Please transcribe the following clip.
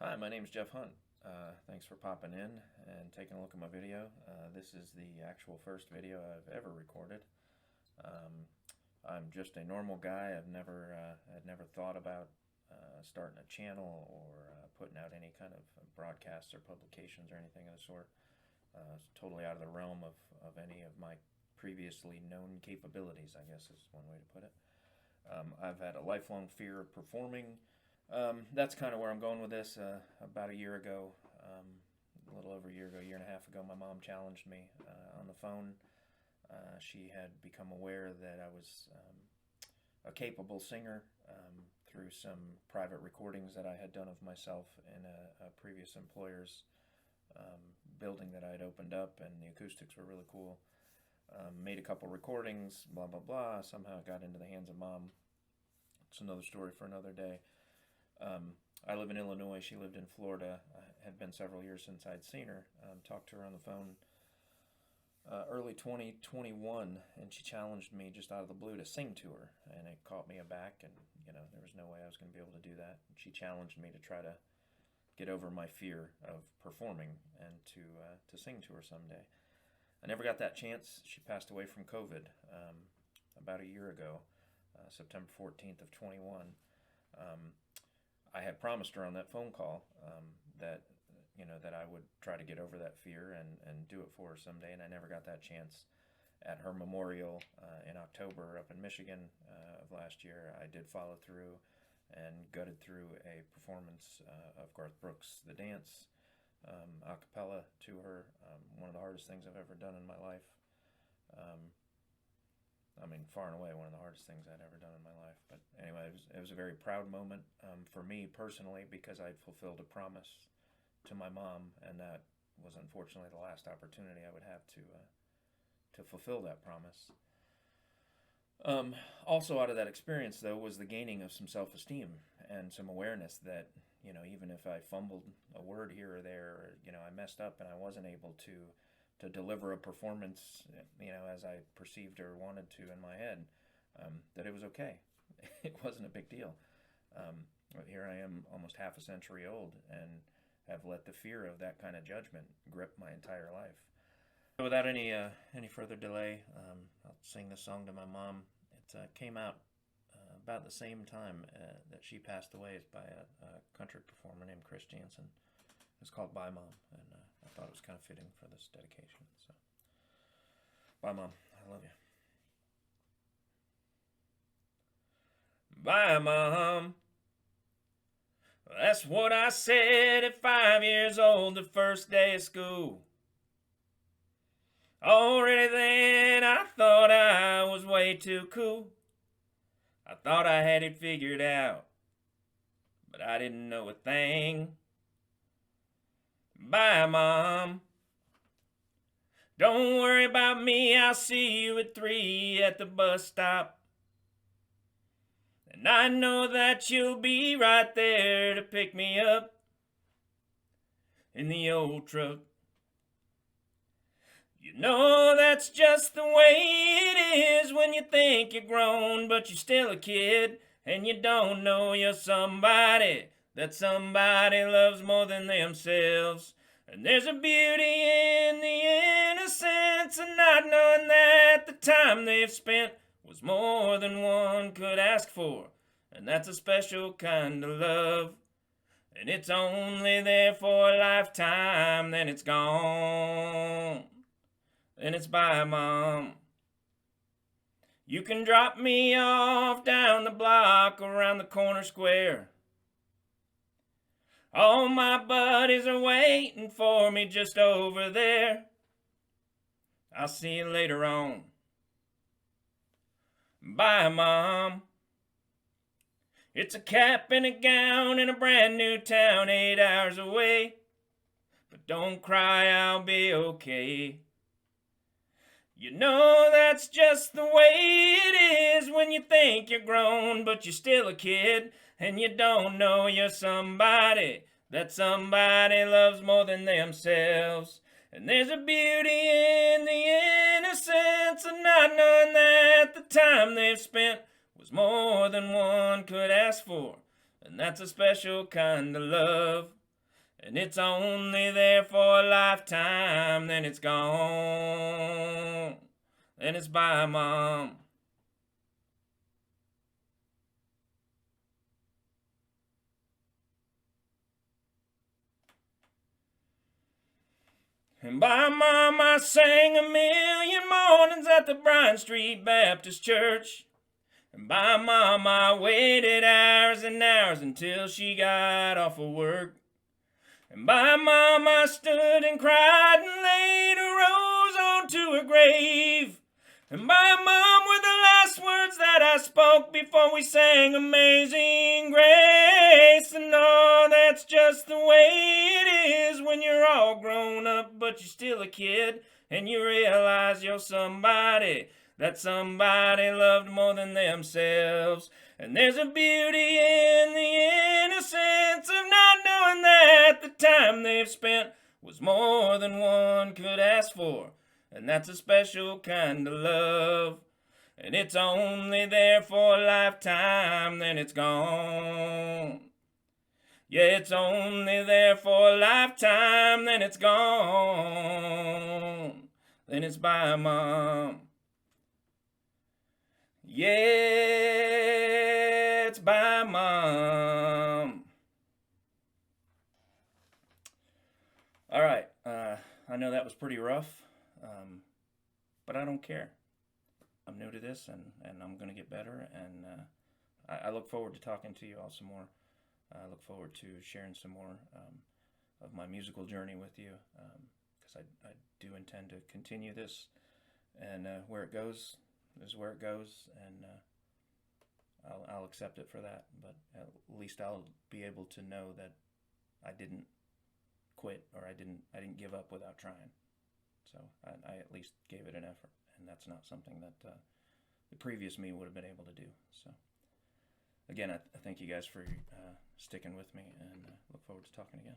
Hi, my name is Jeff Hunt. Thanks for popping in and taking a look at my video. This is the actual first video I've ever recorded. Um, I'm just a normal guy. I'd never thought about starting a channel or putting out any kind of broadcasts or publications or anything of the sort. It's totally out of the realm of any of my previously known capabilities, I guess is one way to put it. I've had a lifelong fear of performing. That's kind of where I'm going with this. About a year ago, a little over a year ago, year and a half ago, my mom challenged me on the phone. She had become aware that I was a capable singer through some private recordings that I had done of myself in a previous employer's building that I had opened up, and the acoustics were really cool. Made a couple recordings, blah, blah, blah. Somehow it got into the hands of mom. It's another story for another day. I live in Illinois. She lived in Florida. It had been several years since I'd seen her. Talked to her on the phone early 2021, and she challenged me just out of the blue to sing to her, and it caught me aback, and there was no way I was going to be able to do that. She challenged me to try to get over my fear of performing and to sing to her someday. I never got that chance. She passed away from COVID about a year ago, September 14th of 21. I had promised her on that phone call that that I would try to get over that fear and do it for her someday, and I never got that chance. At her memorial in October up in Michigan of last year, I did follow through and gutted through a performance of Garth Brooks' The Dance a cappella to her. One of the hardest things I've ever done in my life. Far and away one of the hardest things I'd ever done in my life. But anyway, it was a very proud moment for me personally, because I'd fulfilled a promise to my mom, and that was unfortunately the last opportunity I would have to fulfill that promise. Also out of that experience, though, was the gaining of some self-esteem and some awareness that, even if I fumbled a word here or there, or, I messed up and I wasn't able to deliver a performance, as I perceived or wanted to in my head, that it was okay. It wasn't a big deal. Here I am, almost half a century old, and have let the fear of that kind of judgment grip my entire life. So without any further delay, I'll sing this song to my mom. It came out about the same time that she passed away. It's by a country performer named Chris Jansen. It's called Bye Mom, and I thought it was kind of fitting for this dedication. So, bye Mom, I love you. Bye Mom. That's what I said at 5 years old, the first day of school. Already then I thought I was way too cool. I thought I had it figured out, but I didn't know a thing. Bye, Mom. Don't worry about me, I'll see you at 3 at the bus stop. And I know that you'll be right there to pick me up in the old truck. You know that's just the way it is when you think you're grown, but you're still a kid, and you don't know you're somebody that somebody loves more than themselves. And there's a beauty in the innocence of not knowing that the time they've spent was more than one could ask for. And that's a special kind of love. And it's only there for a lifetime, then it's gone. And it's bye, Mom. You can drop me off down the block around the corner square. All my buddies are waiting for me just over there. I'll see you later on. Bye, Mom. It's a cap and a gown in a brand new town 8 hours away. But don't cry, I'll be okay. You know that's just the way it is when you think you're grown, but you're still a kid, and you don't know you're somebody that somebody loves more than themselves. And there's a beauty in the innocence of not knowing that the time they've spent was more than one could ask for. And that's a special kind of love. and it's only there for a lifetime, then it's gone. Then it's bye, Mom. And bye, Mom, I sang a million mornings at the Bryan Street Baptist Church. And bye, Mom, I waited hours and hours until she got off of work. And bye, Mom, I stood and cried and laid a rose onto her grave. And bye, Mom, were the last words that I spoke before we sang Amazing Grace. And no, that's just the way it is when you're all grown up, but you're still a kid, and you realize you're somebody that somebody loved more than themselves. And there's a beauty in the innocence of not knowing that the time they've spent was more than one could ask for. And that's a special kind of love. And it's only there for a lifetime, then it's gone. Yeah, it's only there for a lifetime, then it's gone. Then it's bye, Mom. Yeah, it's bye, Mom. All right, I know that was pretty rough, but I don't care. I'm new to this, and I'm going to get better, and I look forward to talking to you all some more. I look forward to sharing some more of my musical journey with you, because I do intend to continue this, and where it goes is where it goes, and I'll accept it for that. But at least I'll be able to know that I didn't quit, or I didn't give up without trying. So I at least gave it an effort, and that's not something that the previous me would have been able to do. So again, I thank you guys for sticking with me, and look forward to talking again.